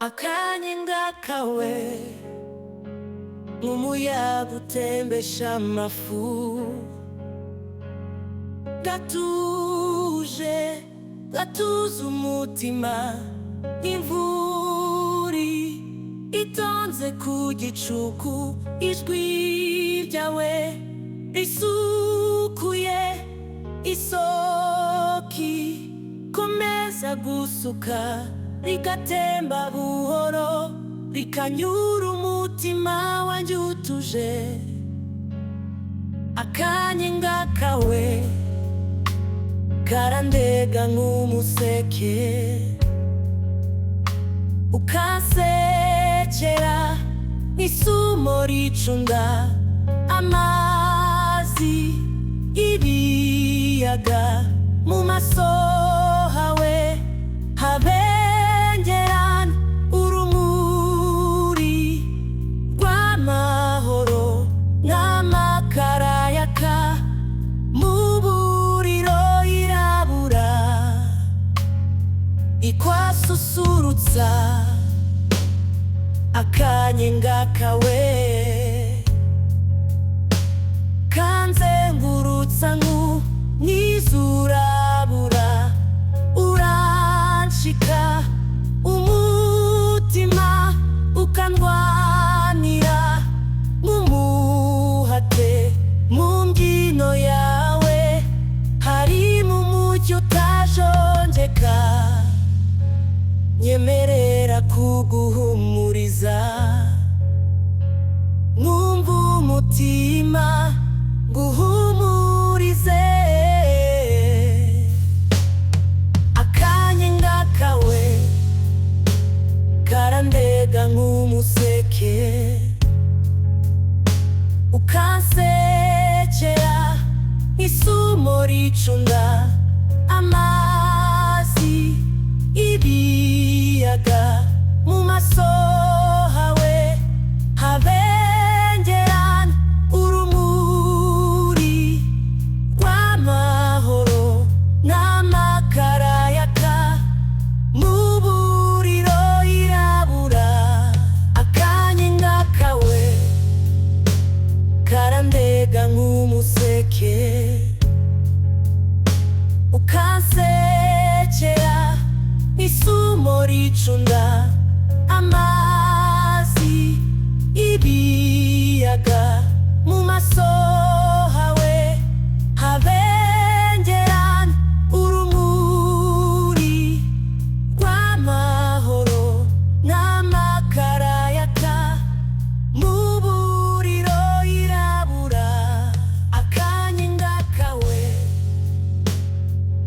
Akanyenga kawe nk'umuyaga utembesha amafu, gatuza umutima nk'imvura itonze ku gicuku. Ijwi ryawe risukuye isoko ikomeza gusuka, rigatemba buhoro rikanyura umutima wanjye utuje. Akanyenga kawe karandega nk'umuseke, ukansekera nk'isumo ricunda amazi y'ibiyaga. Mu maso hawe habengerana urumuri rw'amahoro nk'amakara yaka mu buriro yirabura, ikwasusurutsa. Akanyenga kawe kanzengurutsa nk'izurabura, uranshika umutima ukandwanira nk'umuhate. Mu mbyino yawe harimo umucyo utajonjeka, nyemerera kuguhumuriza, numva umutima guhumurize. Akanyenga kawe karandega nk'umuseke, ukansekera nk'isumo ricunda amazi y'ibiyaga. Mu maso hawe habengerana urumuri rw'amahoro n'amakara yaka mu buriro yirabura. Akanyenga kawe karandega nk'umuseke, ukansekera nk'isumo ricunda amazi y'ibiyaga. Mu maso hawe habengerana urumuri rw'amahoro n'amakara yaka mu buriro yirabura. Akanyenga kawe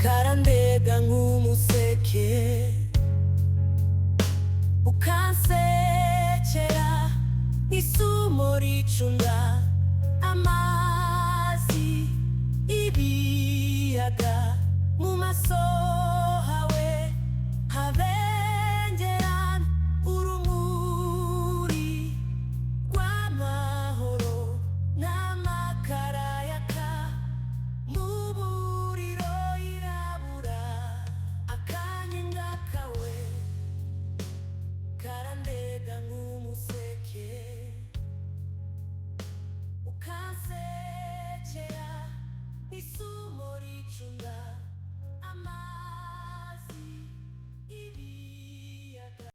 karandega nk'umuseke, ukansekera nk'isumo ricunda amazi y'ibiyaga. Mu maso hawe habengerana urumuri rw'amahoro n'amakara yaka mu buriro yirabura. Akanyenga kawe karandega nk'umuseke, ukansekera nk'isumo ricunda amazi